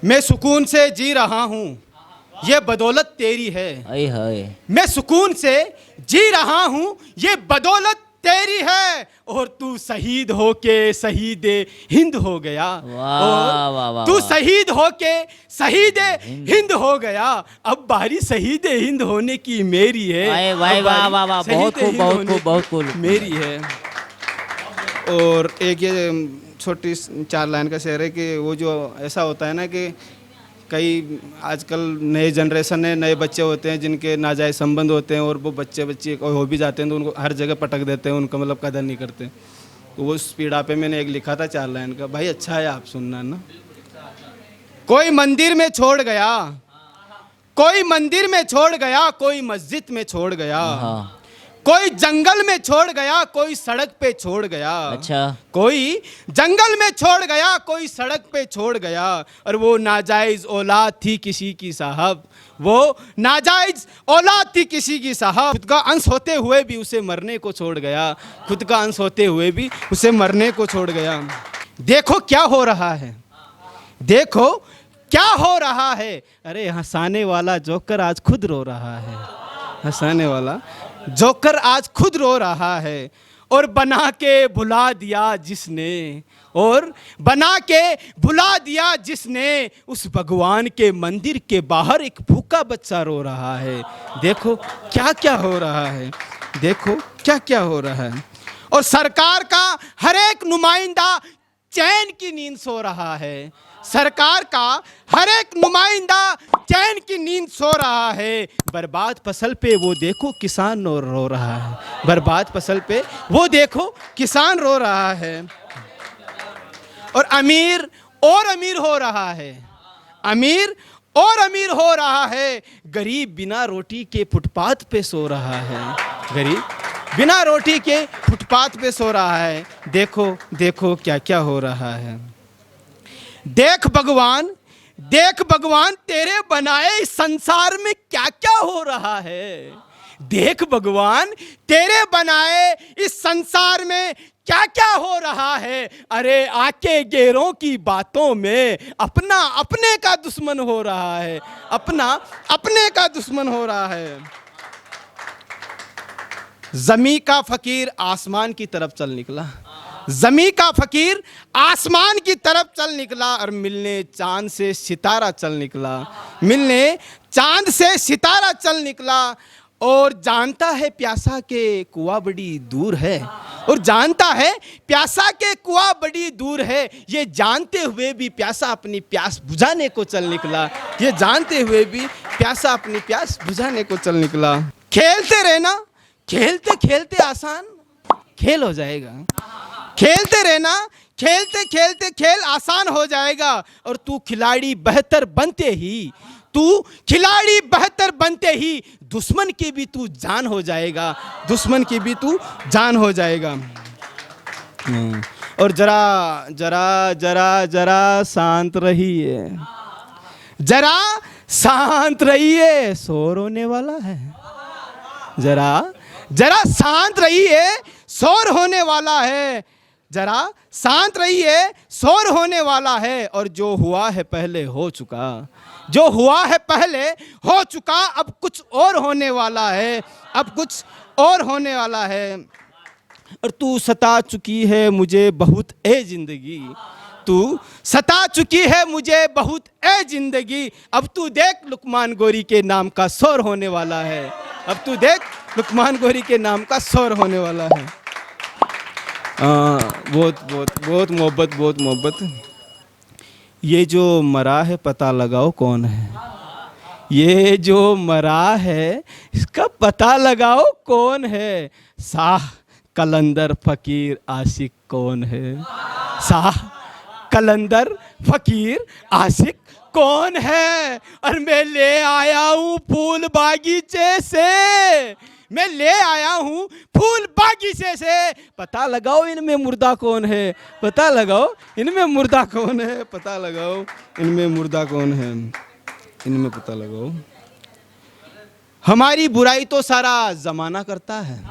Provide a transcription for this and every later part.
मैं सुकून से जी रहा हूँ, ये बदौलत तेरी है। हाय हाय। मैं सुकून से जी रहा हूँ, ये बदौलत तेरी है। और तू शहीद होके शहीद हिंद हो गया। वाह और वाह वाह तू वाह। शहीद होके शहीद हिंद हो गया। अब बारी शहीद हिंद होने की मेरी है। वाह वाह अब वाह बारी वाह वाह, बहुत शहीद खूब हिंद बहुत होने खूब बहुत की खूब। मेरी है। और एक ये छोटी 4 लाइन का शेर है कि वो जो ऐसा होता है ना कि कई आजकल नए जनरेशन है, नए बच्चे होते हैं जिनके नाजायज़ संबंध होते हैं और वो बच्चे हो भी जाते हैं तो उनको हर जगह पटक देते हैं, उनका मतलब कदर नहीं करते। तो वो स्पीडा पे मैंने एक लिखा था 4 लाइन का, भाई अच्छा है आप सुनना ना। कोई मंदिर में छोड़ गया, कोई मंदिर में छोड़ गया, कोई मस्जिद में छोड़ गया, हाँ। कोई जंगल में छोड़ गया, कोई सड़क पे छोड़ गया। अच्छा। कोई जंगल में छोड़ गया, कोई सड़क पे छोड़ गया। और वो नाजायज औलाद थी किसी की साहब, वो नाजायज औलाद थी किसी की साहब। खुद का अंश होते हुए भी उसे मरने को छोड़ गया, खुद का अंश होते हुए भी उसे मरने को छोड़ गया। देखो क्या हो रहा है, देखो क्या हो रहा है। अरे हंसाने वाला जोकर आज खुद रो रहा है, हंसाने वाला जोकर आज खुद रो रहा है। और बना के भुला दिया जिसने, और बना के भुला दिया जिसने, उस भगवान के मंदिर के बाहर एक भूखा बच्चा रो रहा है। देखो क्या क्या हो रहा है, देखो क्या क्या हो रहा है। और सरकार का हर एक नुमाइंदा चैन की नींद सो रहा है, सरकार का हर एक नुमाइंदा चैन की नींद सो रहा है। बर्बाद फसल पे वो देखो किसान रो रहा है, बर्बाद फसल पे वो देखो किसान रो रहा है। और अमीर और अमीर हो रहा है, अमीर और अमीर हो रहा है। गरीब बिना रोटी के फुटपाथ पे सो रहा है, गरीब बिना रोटी के फुटपाथ पे सो रहा है। देखो देखो क्या क्या हो रहा है। देख भगवान, देख भगवान तेरे बनाए इस संसार में क्या क्या हो रहा है। देख भगवान तेरे बनाए इस संसार में क्या क्या हो रहा है। अरे आके गैरों की बातों में अपना अपने का दुश्मन हो रहा है, अपना अपने का दुश्मन हो रहा है। जमी का फकीर आसमान की तरफ चल निकला, जमी का फकीर आसमान की तरफ चल निकला। और मिलने चांद से सितारा चल निकला, मिलने चांद से सितारा चल निकला। और जानता है प्यासा के कुआं बड़ी दूर है, और जानता है प्यासा के कुआं बड़ी दूर है। ये जानते हुए भी प्यासा अपनी प्यास बुझाने को चल निकला, ये जानते हुए भी प्यासा अपनी प्यास बुझाने को चल निकला। खेलते रहना, खेलते खेलते आसान खेल हो जाएगा, खेलते रहना, खेलते खेलते खेल आसान हो जाएगा। और तू खिलाड़ी बेहतर बनते ही, तू खिलाड़ी बेहतर बनते ही दुश्मन की भी तू जान हो जाएगा, दुश्मन की भी तू जान हो जाएगा। और जरा जरा जरा जरा शांत रहिए, जरा शांत रहिए, शोर होने वाला है। जरा जरा शांत रहिए, शोर होने वाला है। जरा शांत रहिए, शोर होने वाला है। और जो हुआ है पहले हो चुका, जो हुआ है पहले हो चुका, अब कुछ और होने वाला है, अब कुछ और होने वाला है। और तू सता चुकी है मुझे बहुत ए जिंदगी, तू सता चुकी है मुझे बहुत ए जिंदगी। अब तू देख लुकमान गोरी के नाम का शोर होने वाला है, अब तू देख लुकमान गोरी के नाम का शोर होने वाला है। बहुत बहुत बहुत मोहब्बत, बहुत मोहब्बत। ये जो मरा है पता लगाओ कौन है, ये जो मरा है इसका पता लगाओ कौन है। शाह कलंदर फकीर आशिक कौन है, शाह कलंदर फकीर आशिक कौन है। और मैं ले आया हूँ फूल बागीचे से, मैं ले आया हूँ फूल बागीचे से। पता लगाओ इनमें मुर्दा कौन है, पता लगाओ इनमें मुर्दा कौन है, पता लगाओ इनमें मुर्दा कौन है, इनमें पता लगाओ। हमारी बुराई तो सारा जमाना करता है,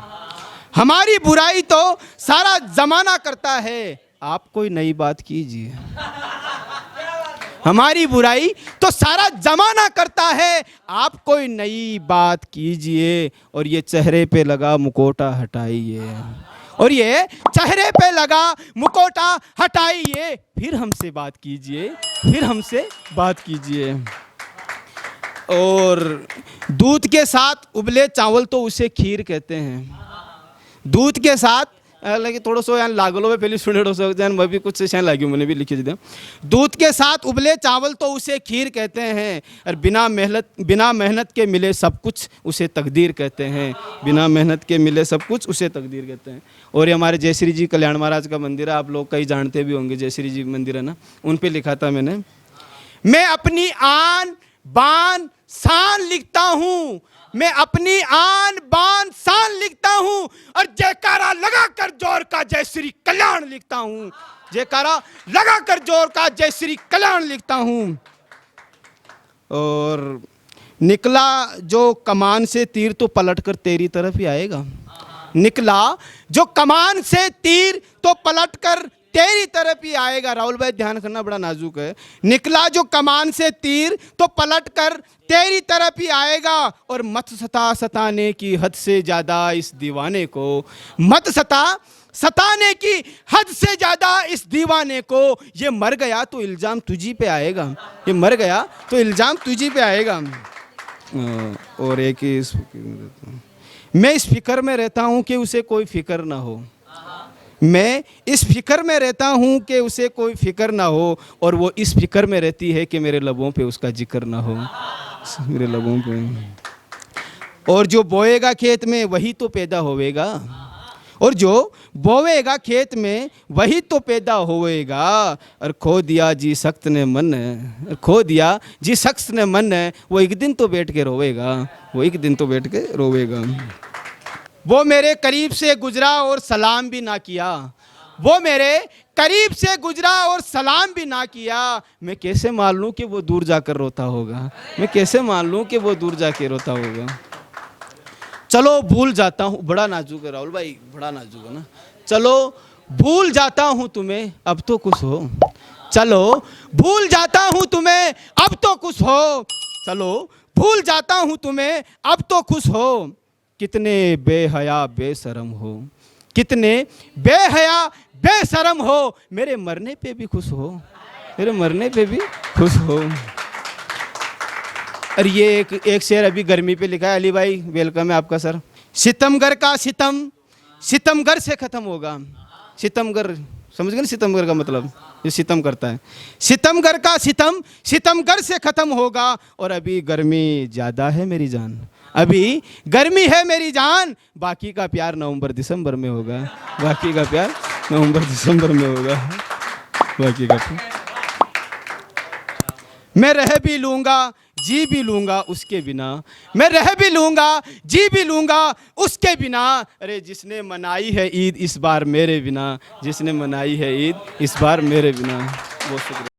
हमारी बुराई तो सारा जमाना करता है। आप कोई नई बात कीजिए, हमारी बुराई तो सारा जमाना करता है। आप कोई नई बात कीजिए और ये चेहरे पे लगा मुकोटा हटाइए, और ये चेहरे पे लगा मुकोटा हटाइए, फिर हमसे बात कीजिए, फिर हमसे बात कीजिए। और दूध के साथ उबले चावल तो उसे खीर कहते हैं। दूध के साथ लगे थोड़ा सो यहाँ लागलो में पहले सुने मैं भी कुछ शायद लागी मैंने भी लिखी थी। दूध के साथ उबले चावल तो उसे खीर कहते हैं, और बिना मेहनत के मिले सब कुछ उसे तकदीर कहते हैं। बिना मेहनत के मिले सब कुछ उसे तकदीर कहते हैं। और ये हमारे जयश्री जी कल्याण महाराज का मंदिर है, आप लोग कई जानते भी होंगे, जयश्री जी मंदिर है ना, उन पर लिखा था मैंने, मैं अपनी आन बान शान लिखता हूँ, मैं अपनी आन बान शान लिखता हूँ, और जयकारा लगाकर जोर का जय श्री कल्याण लिखता हूँ, जयकारा लगाकर जोर का जय श्री कल्याण लिखता हूँ। और निकला जो कमान से तीर तो पलटकर तेरी तरफ ही आएगा। निकला जो कमान से तीर तो पलटकर तेरी तरफ ही आएगा। राहुल भाई ध्यान करना, बड़ा नाजुक है। निकला जो कमान से तीर तो पलटकर तेरी तरफ ही आएगा, और मत सताने की हद से ज्यादा इस दीवाने को, मत सताने की हद से ज्यादा इस दीवाने को, ये मर गया तो इल्जाम तुझी पे आएगा, ये मर गया तो इल्जाम तुझी पे आएगा। और एक ही मैं इस फिक्र में रहता हूँ कि उसे कोई फिक्र ना हो, मैं इस फिक्र में रहता हूँ कि उसे कोई फिक्र ना हो, और वो इस फिक्र में रहती है कि मेरे लबों पे उसका जिक्र ना हो, मेरे लबों पे। और जो बोएगा खेत में वही तो पैदा होवेगा, और जो बोवेगा खेत में वही तो पैदा होवेगा। और खो दिया जी सख्त ने मन, खो दिया जी सख्त ने मन, वो एक दिन तो बैठ के रोवेगा, वो एक दिन तो बैठ के रोवेगा। वो मेरे करीब से गुजरा और सलाम भी ना किया, वो मेरे करीब से गुजरा और सलाम भी ना किया। मैं कैसे मान लूं कि वो दूर जाकर रोता होगा, मैं कैसे मान लूं कि वो दूर जाके रोता होगा। चलो भूल जाता हूँ, बड़ा नाजुक है राहुल भाई, बड़ा नाजुक है ना। चलो भूल जाता हूँ तुम्हें अब तो कुछ हो, चलो भूल जाता हूँ तुम्हें अब तो कुछ हो, चलो भूल जाता हूँ तुम्हें अब तो खुश हो। कितने बेहया बेशरम हो, कितने बेहया बेशरम हो, मेरे मरने पे भी खुश हो, मेरे मरने पे भी खुश हो। और ये एक शेर अभी गर्मी पे लिखा है, अली भाई वेलकम है आपका सर। सितमगर का सितम सितमगर से खत्म होगा। सितमगर समझ गए ना, सितमगर का मतलब जो सितम करता है। सितमगर का सितम सितमगर से खत्म होगा, और अभी गर्मी ज़्यादा है मेरी जान, अभी गर्मी है मेरी जान, बाकी का प्यार नवंबर दिसंबर में होगा, बाकी का प्यार नवंबर दिसंबर में होगा, बाकी का प्यार। मैं रह भी लूँगा जी भी लूँगा उसके बिना, मैं रह भी लूँगा जी भी लूँगा उसके बिना। अरे जिसने मनाई है ईद इस बार मेरे बिना, जिसने मनाई है ईद इस बार मेरे बिना। बहुत शुक्रिया।